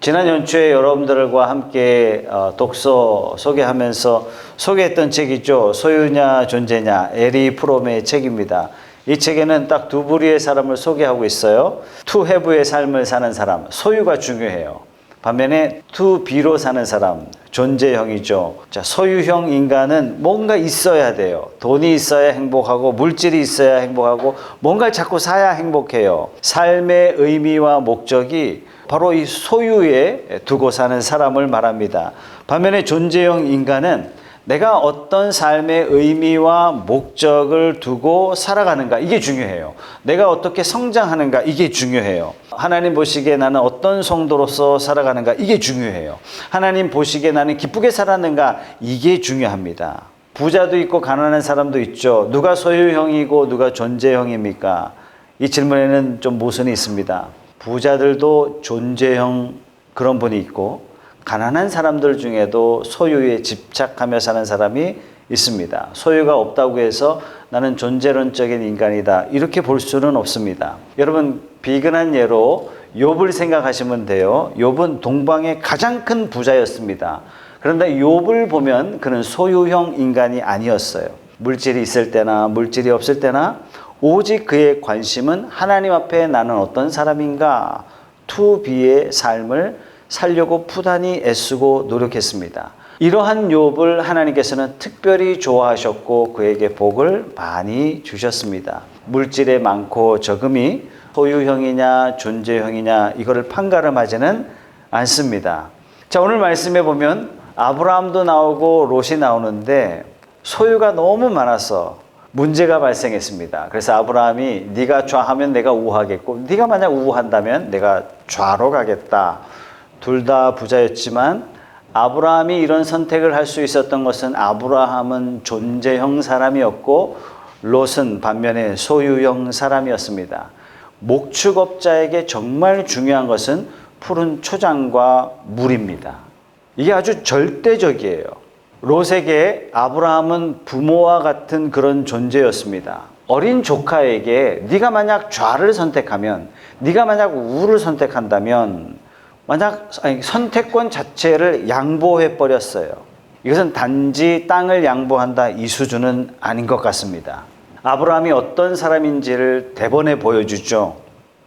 지난 연초에 여러분들과 함께 독서 소개하면서 소개했던 책이죠. 소유냐 존재냐, 에리 프롬의 책입니다. 이 책에는 딱 두 부류의 사람을 소개하고 있어요. 투 해브의 삶을 사는 사람, 소유가 중요해요. 반면에 투 비로 사는 사람, 존재형이죠. 자, 소유형 인간은 뭔가 있어야 돼요. 돈이 있어야 행복하고 물질이 있어야 행복하고 뭔가를 자꾸 사야 행복해요. 삶의 의미와 목적이 바로 이 소유에 두고 사는 사람을 말합니다. 반면에 존재형 인간은 내가 어떤 삶의 의미와 목적을 두고 살아가는가, 이게 중요해요. 내가 어떻게 성장하는가, 이게 중요해요. 하나님 보시기에 나는 어떤 성도로서 살아가는가, 이게 중요해요. 하나님 보시기에 나는 기쁘게 살았는가, 이게 중요합니다. 부자도 있고 가난한 사람도 있죠. 누가 소유형이고 누가 존재형입니까? 이 질문에는 좀 모순이 있습니다. 부자들도 존재형 그런 분이 있고 가난한 사람들 중에도 소유에 집착하며 사는 사람이 있습니다. 소유가 없다고 해서 나는 존재론적인 인간이다, 이렇게 볼 수는 없습니다. 여러분, 비근한 예로 욥을 생각하시면 돼요. 욥은 동방의 가장 큰 부자였습니다. 그런데 욥을 보면 그는 소유형 인간이 아니었어요. 물질이 있을 때나 물질이 없을 때나 오직 그의 관심은 하나님 앞에 나는 어떤 사람인가, 투비의 삶을 살려고 부단히 애쓰고 노력했습니다. 이러한 욥을 하나님께서는 특별히 좋아하셨고 그에게 복을 많이 주셨습니다. 물질의 많고 적음이 소유형이냐 존재형이냐 이거를 판가름하지는 않습니다. 자, 오늘 말씀에 보면 아브라함도 나오고 롯이 나오는데 소유가 너무 많아서 문제가 발생했습니다. 그래서 아브라함이 네가 좌하면 내가 우하겠고 네가 만약 우한다면 내가 좌로 가겠다. 둘 다 부자였지만 아브라함이 이런 선택을 할 수 있었던 것은 아브라함은 존재형 사람이었고 롯은 반면에 소유형 사람이었습니다. 목축업자에게 정말 중요한 것은 푸른 초장과 물입니다. 이게 아주 절대적이에요. 롯에게 아브라함은 부모와 같은 그런 존재였습니다. 어린 조카에게 네가 만약 좌를 선택하면, 네가 만약 우를 선택한다면 선택권 자체를 양보해 버렸어요. 이것은 단지 땅을 양보한다, 이 수준은 아닌 것 같습니다. 아브라함이 어떤 사람인지를 대본에 보여주죠.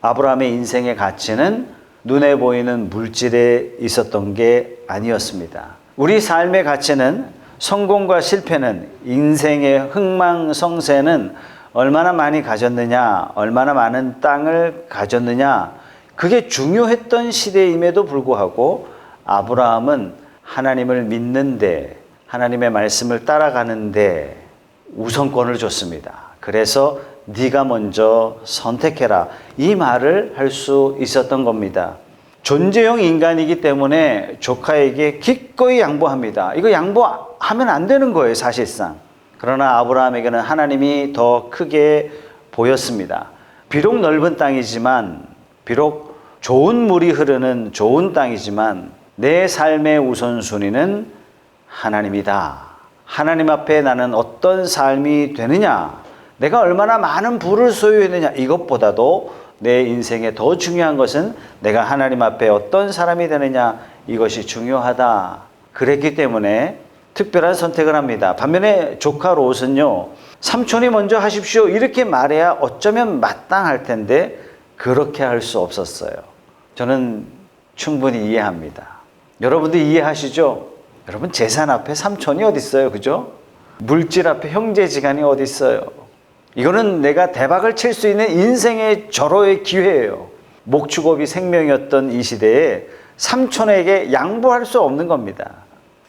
아브라함의 인생의 가치는 눈에 보이는 물질에 있었던 게 아니었습니다. 우리 삶의 가치는, 성공과 실패는, 인생의 흥망성쇠는 얼마나 많이 가졌느냐, 얼마나 많은 땅을 가졌느냐, 그게 중요했던 시대임에도 불구하고 아브라함은 하나님을 믿는데, 하나님의 말씀을 따라가는데 우선권을 줬습니다. 그래서 네가 먼저 선택해라, 이 말을 할 수 있었던 겁니다. 존재형 인간이기 때문에 조카에게 기꺼이 양보합니다. 이거 양보하면 안 되는 거예요, 사실상. 그러나 아브라함에게는 하나님이 더 크게 보였습니다. 비록 넓은 땅이지만, 비록 좋은 물이 흐르는 좋은 땅이지만 내 삶의 우선순위는 하나님이다. 하나님 앞에 나는 어떤 삶이 되느냐, 내가 얼마나 많은 부를 소유했느냐, 이것보다도 내 인생에 더 중요한 것은 내가 하나님 앞에 어떤 사람이 되느냐, 이것이 중요하다. 그랬기 때문에 특별한 선택을 합니다. 반면에 조카 롯은요, 삼촌이 먼저 하십시오, 이렇게 말해야 어쩌면 마땅할 텐데 그렇게 할 수 없었어요. 저는 충분히 이해합니다. 여러분도 이해하시죠? 여러분, 재산 앞에 삼촌이 어디 있어요, 그죠? 물질 앞에 형제지간이 어디 있어요? 이거는 내가 대박을 칠 수 있는 인생의 절호의 기회예요. 목축업이 생명이었던 이 시대에 삼촌에게 양보할 수 없는 겁니다.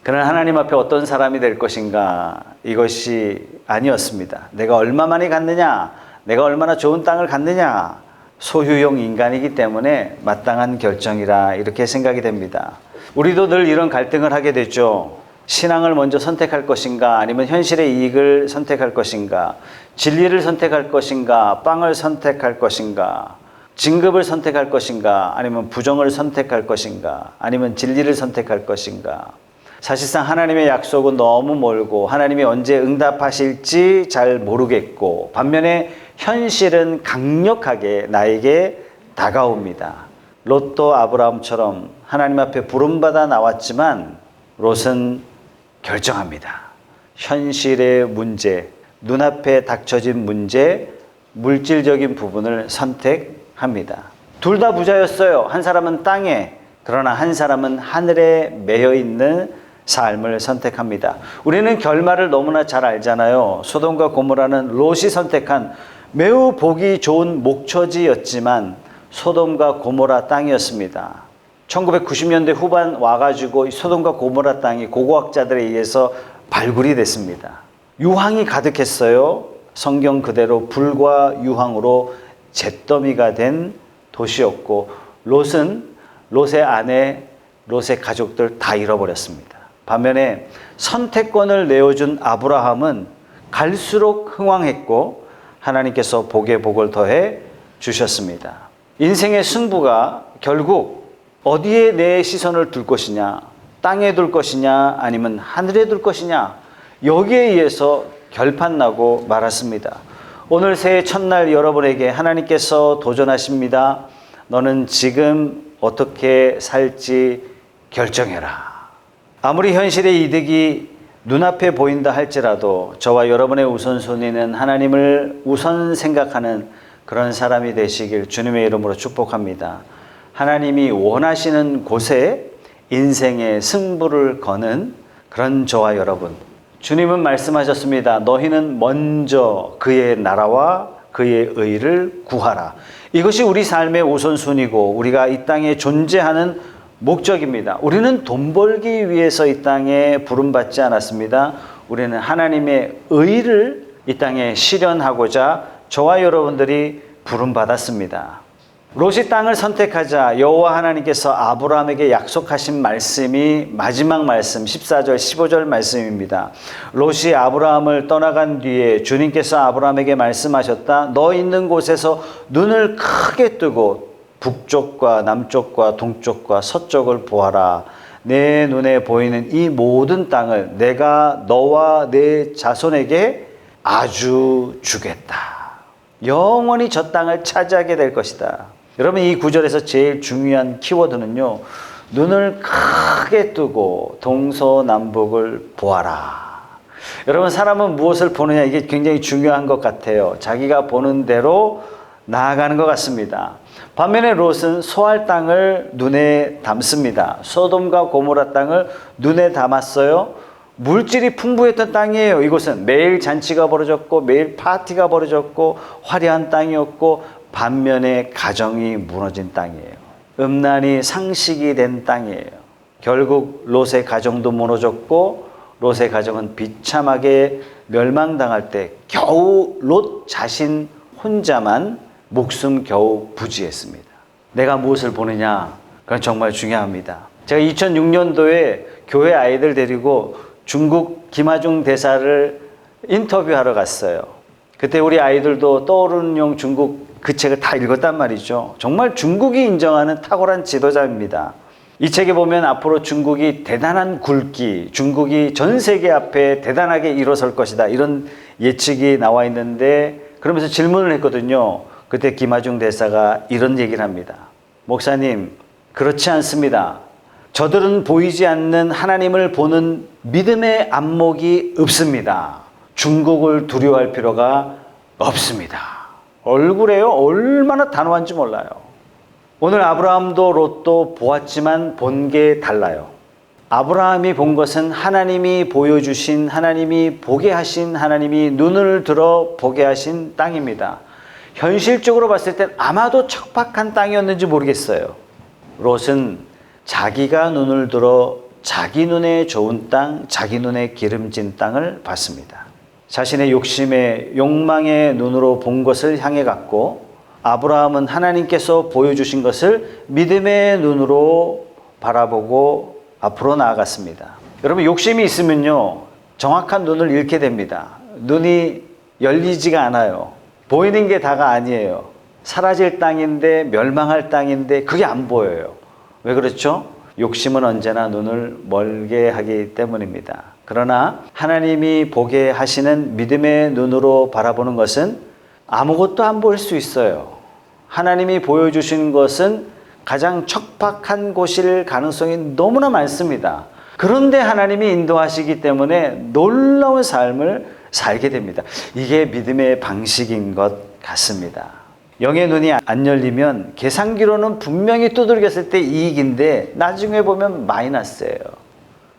그러나 하나님 앞에 어떤 사람이 될 것인가, 이것이 아니었습니다. 내가 얼마 많이 갖느냐, 내가 얼마나 좋은 땅을 갖느냐, 소유형 인간이기 때문에 마땅한 결정이라, 이렇게 생각이 됩니다. 우리도 늘 이런 갈등을 하게 되죠. 신앙을 먼저 선택할 것인가, 아니면 현실의 이익을 선택할 것인가, 진리를 선택할 것인가, 빵을 선택할 것인가, 진급을 선택할 것인가, 아니면 부정을 선택할 것인가, 아니면 진리를 선택할 것인가. 사실상 하나님의 약속은 너무 멀고 하나님이 언제 응답하실지 잘 모르겠고, 반면에 현실은 강력하게 나에게 다가옵니다. 롯도 아브라함처럼 하나님 앞에 부름받아 나왔지만 롯은 결정합니다. 현실의 문제, 눈앞에 닥쳐진 문제, 물질적인 부분을 선택합니다. 둘 다 부자였어요. 한 사람은 땅에, 그러나 한 사람은 하늘에 매여 있는 삶을 선택합니다. 우리는 결말을 너무나 잘 알잖아요. 소돔과 고모라는 롯이 선택한 매우 보기 좋은 목초지였지만 소돔과 고모라 땅이었습니다. 1990년대 후반 와가지고 소돔과 고모라 땅이 고고학자들에 의해서 발굴이 됐습니다. 유황이 가득했어요. 성경 그대로 불과 유황으로 잿더미가 된 도시였고 롯은 롯의 아내, 롯의 가족들 다 잃어버렸습니다. 반면에 선택권을 내어준 아브라함은 갈수록 흥왕했고 하나님께서 복에 복을 더해 주셨습니다. 인생의 승부가 결국 어디에 내 시선을 둘 것이냐, 땅에 둘 것이냐 아니면 하늘에 둘 것이냐, 여기에 의해서 결판나고 말았습니다. 오늘 새해 첫날 여러분에게 하나님께서 도전하십니다. 너는 지금 어떻게 살지 결정해라. 아무리 현실의 이득이 눈앞에 보인다 할지라도 저와 여러분의 우선순위는 하나님을 우선 생각하는 그런 사람이 되시길 주님의 이름으로 축복합니다. 하나님이 원하시는 곳에 인생의 승부를 거는 그런 저와 여러분, 주님은 말씀하셨습니다. 너희는 먼저 그의 나라와 그의 의를 구하라. 이것이 우리 삶의 우선순위고 우리가 이 땅에 존재하는 목적입니다. 우리는 돈 벌기 위해서 이 땅에 부름받지 않았습니다. 우리는 하나님의 의를 이 땅에 실현하고자 저와 여러분들이 부름받았습니다. 롯이 땅을 선택하자 여호와 하나님께서 아브라함에게 약속하신 말씀이 마지막 말씀 14절 15절 말씀입니다. 롯이 아브라함을 떠나간 뒤에 주님께서 아브라함에게 말씀하셨다. 너 있는 곳에서 눈을 크게 뜨고 북쪽과 남쪽과 동쪽과 서쪽을 보아라. 내 눈에 보이는 이 모든 땅을 내가 너와 내 자손에게 아주 주겠다. 영원히 저 땅을 차지하게 될 것이다. 여러분, 이 구절에서 제일 중요한 키워드는요, 눈을 크게 뜨고 동서남북을 보아라. 여러분, 사람은 무엇을 보느냐, 이게 굉장히 중요한 것 같아요. 자기가 보는 대로 나아가는 것 같습니다. 반면에 롯은 소알 땅을 눈에 담습니다. 소돔과 고모라 땅을 눈에 담았어요. 물질이 풍부했던 땅이에요. 이곳은 매일 잔치가 벌어졌고 매일 파티가 벌어졌고 화려한 땅이었고 반면에 가정이 무너진 땅이에요. 음란이 상식이 된 땅이에요. 결국 롯의 가정도 무너졌고 롯의 가정은 비참하게 멸망당할 때 겨우 롯 자신 혼자만 목숨 겨우 부지했습니다. 내가 무엇을 보느냐? 그건 정말 중요합니다. 제가 2006년도에 교회 아이들 데리고 중국 김하중 대사를 인터뷰하러 갔어요. 그때 우리 아이들도 떠오르는 영 중국 그 책을 다 읽었단 말이죠. 정말 중국이 인정하는 탁월한 지도자입니다. 이 책에 보면 앞으로 중국이 대단한 굴기, 중국이 전 세계 앞에 대단하게 일어설 것이다, 이런 예측이 나와 있는데, 그러면서 질문을 했거든요. 그때 김하중 대사가 이런 얘기를 합니다. 목사님, 그렇지 않습니다. 저들은 보이지 않는 하나님을 보는 믿음의 안목이 없습니다. 중국을 두려워할 필요가 없습니다. 얼굴에요, 얼마나 단호한지 몰라요. 오늘 아브라함도 롯도 보았지만 본 게 달라요. 아브라함이 본 것은 하나님이 보여주신, 하나님이 보게 하신, 하나님이 눈을 들어 보게 하신 땅입니다. 현실적으로 봤을 땐 아마도 척박한 땅이었는지 모르겠어요. 롯은 자기가 눈을 들어 자기 눈에 좋은 땅, 자기 눈에 기름진 땅을 봤습니다. 자신의 욕심에 욕망의 눈으로 본 것을 향해 갔고, 아브라함은 하나님께서 보여주신 것을 믿음의 눈으로 바라보고 앞으로 나아갔습니다. 여러분, 욕심이 있으면요, 정확한 눈을 잃게 됩니다. 눈이 열리지가 않아요. 보이는 게 다가 아니에요. 사라질 땅인데, 멸망할 땅인데 그게 안 보여요. 왜 그렇죠? 욕심은 언제나 눈을 멀게 하기 때문입니다. 그러나 하나님이 보게 하시는 믿음의 눈으로 바라보는 것은 아무것도 안 보일 수 있어요. 하나님이 보여주신 것은 가장 척박한 곳일 가능성이 너무나 많습니다. 그런데 하나님이 인도하시기 때문에 놀라운 삶을 살게 됩니다. 이게 믿음의 방식인 것 같습니다. 영의 눈이 안 열리면 계산기로는 분명히 두들겼을 때 이익인데 나중에 보면 마이너스예요.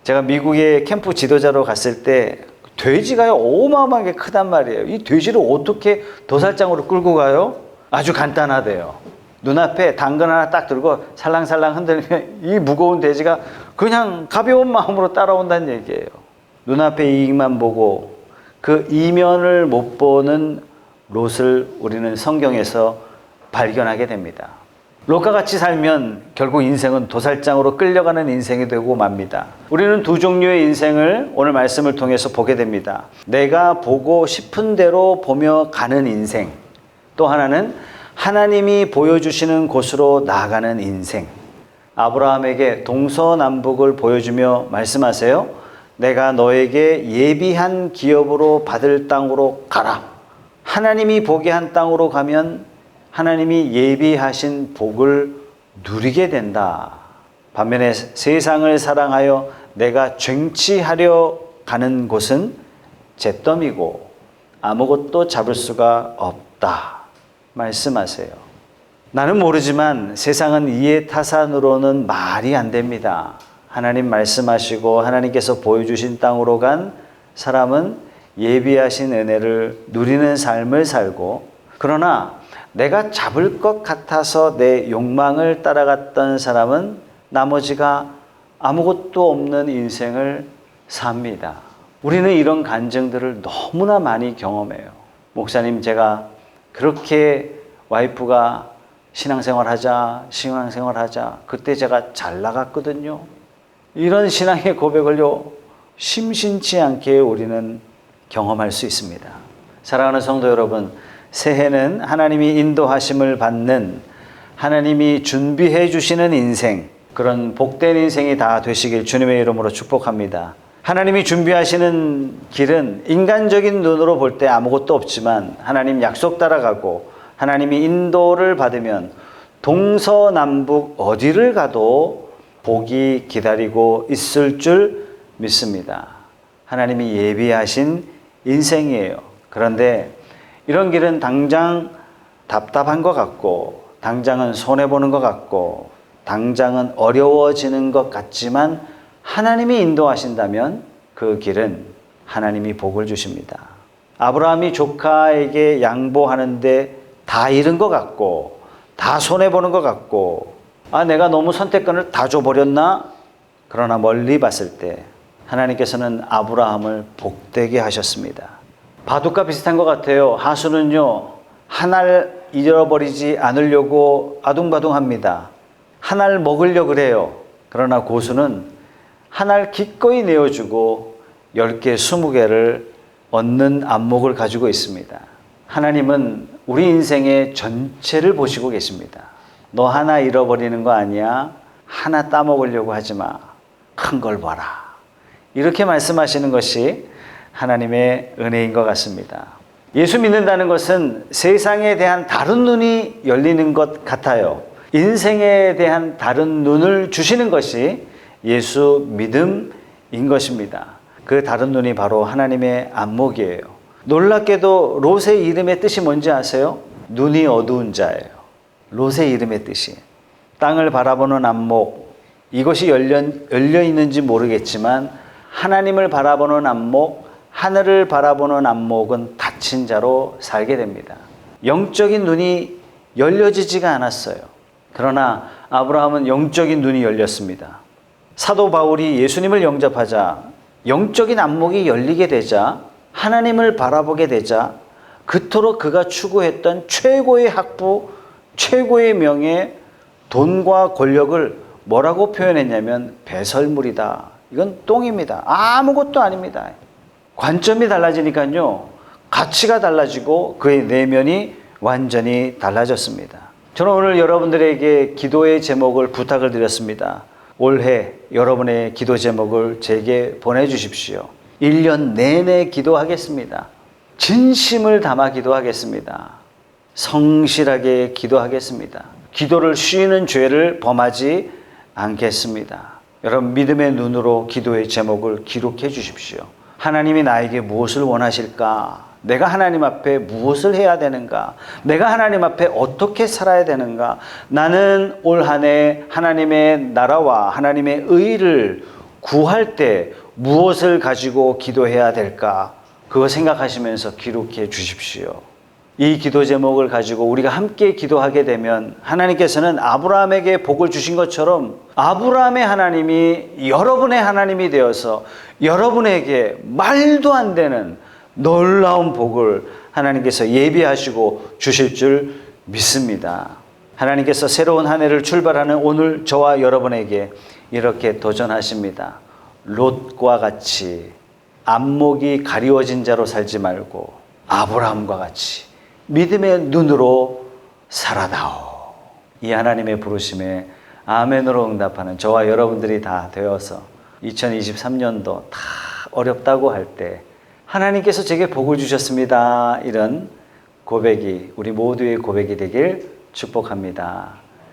제가 미국에 캠프 지도자로 갔을 때 돼지가 어마어마하게 크단 말이에요. 이 돼지를 어떻게 도살장으로 끌고 가요? 아주 간단하대요. 눈앞에 당근 하나 딱 들고 살랑살랑 흔들면 이 무거운 돼지가 그냥 가벼운 마음으로 따라온다는 얘기예요. 눈앞에 이익만 보고 그 이면을 못 보는 롯을 우리는 성경에서 발견하게 됩니다. 롯과 같이 살면 결국 인생은 도살장으로 끌려가는 인생이 되고 맙니다. 우리는 두 종류의 인생을 오늘 말씀을 통해서 보게 됩니다. 내가 보고 싶은 대로 보며 가는 인생, 또 하나는 하나님이 보여주시는 곳으로 나아가는 인생. 아브라함에게 동서남북을 보여주며 말씀하세요. 내가 너에게 예비한 기업으로 받을 땅으로 가라. 하나님이 보게 한 땅으로 가면 하나님이 예비하신 복을 누리게 된다. 반면에 세상을 사랑하여 내가 쟁취하려 가는 곳은 잿더미고 아무것도 잡을 수가 없다. 말씀하세요. 나는 모르지만 세상은 이해타산으로는 말이 안 됩니다. 하나님 말씀하시고 하나님께서 보여주신 땅으로 간 사람은 예비하신 은혜를 누리는 삶을 살고, 그러나 내가 잡을 것 같아서 내 욕망을 따라갔던 사람은 나머지가 아무것도 없는 인생을 삽니다. 우리는 이런 간증들을 너무나 많이 경험해요. 목사님, 제가 그렇게 와이프가 신앙생활 하자 그때 제가 잘 나갔거든요. 이런 신앙의 고백을요, 심심치 않게 우리는 경험할 수 있습니다. 사랑하는 성도 여러분, 새해는 하나님이 인도하심을 받는, 하나님이 준비해 주시는 인생, 그런 복된 인생이 다 되시길 주님의 이름으로 축복합니다. 하나님이 준비하시는 길은 인간적인 눈으로 볼 때 아무것도 없지만 하나님 약속 따라가고 하나님이 인도를 받으면 동서남북 어디를 가도 복이 기다리고 있을 줄 믿습니다. 하나님이 예비하신 인생이에요. 그런데 이런 길은 당장 답답한 것 같고, 당장은 손해보는 것 같고, 당장은 어려워지는 것 같지만 하나님이 인도하신다면 그 길은 하나님이 복을 주십니다. 아브라함이 조카에게 양보하는데 다 잃은 것 같고, 다 손해보는 것 같고, 내가 너무 선택권을 다 줘버렸나? 그러나 멀리 봤을 때 하나님께서는 아브라함을 복되게 하셨습니다. 바둑과 비슷한 것 같아요. 하수는요, 한 알 잃어버리지 않으려고 아둥바둥합니다. 한 알 먹으려고 그래요. 그러나 고수는 한 알 기꺼이 내어주고 10개, 20개를 얻는 안목을 가지고 있습니다. 하나님은 우리 인생의 전체를 보시고 계십니다. 너 하나 잃어버리는 거 아니야? 하나 따먹으려고 하지 마. 큰 걸 봐라. 이렇게 말씀하시는 것이 하나님의 은혜인 것 같습니다. 예수 믿는다는 것은 세상에 대한 다른 눈이 열리는 것 같아요. 인생에 대한 다른 눈을 주시는 것이 예수 믿음인 것입니다. 그 다른 눈이 바로 하나님의 안목이에요. 놀랍게도 롯의 이름의 뜻이 뭔지 아세요? 눈이 어두운 자예요. 롯의 이름의 뜻이. 땅을 바라보는 안목, 이것이 열려 있는지 모르겠지만 하나님을 바라보는 안목, 하늘을 바라보는 안목은 닫힌 자로 살게 됩니다. 영적인 눈이 열려지지가 않았어요. 그러나 아브라함은 영적인 눈이 열렸습니다. 사도 바울이 예수님을 영접하자 영적인 안목이 열리게 되자, 하나님을 바라보게 되자 그토록 그가 추구했던 최고의 학부, 최고의 명예, 돈과 권력을 뭐라고 표현했냐면 배설물이다. 이건 똥입니다. 아무것도 아닙니다. 관점이 달라지니까요, 가치가 달라지고 그의 내면이 완전히 달라졌습니다. 저는 오늘 여러분들에게 기도의 제목을 부탁을 드렸습니다. 올해 여러분의 기도 제목을 제게 보내주십시오. 1년 내내 기도하겠습니다. 진심을 담아 기도하겠습니다. 성실하게 기도하겠습니다. 기도를 쉬는 죄를 범하지 않겠습니다. 여러분, 믿음의 눈으로 기도의 제목을 기록해 주십시오. 하나님이 나에게 무엇을 원하실까? 내가 하나님 앞에 무엇을 해야 되는가? 내가 하나님 앞에 어떻게 살아야 되는가? 나는 올 한 해 하나님의 나라와 하나님의 의를 구할 때 무엇을 가지고 기도해야 될까? 그거 생각하시면서 기록해 주십시오. 이 기도 제목을 가지고 우리가 함께 기도하게 되면 하나님께서는 아브라함에게 복을 주신 것처럼 아브라함의 하나님이 여러분의 하나님이 되어서 여러분에게 말도 안 되는 놀라운 복을 하나님께서 예비하시고 주실 줄 믿습니다. 하나님께서 새로운 한 해를 출발하는 오늘 저와 여러분에게 이렇게 도전하십니다. 롯과 같이 안목이 가리워진 자로 살지 말고 아브라함과 같이 믿음의 눈으로 살아다오. 이 하나님의 부르심에 아멘으로 응답하는 저와 여러분들이 다 되어서 2023년도 다 어렵다고 할 때 하나님께서 제게 복을 주셨습니다. 이런 고백이 우리 모두의 고백이 되길 축복합니다.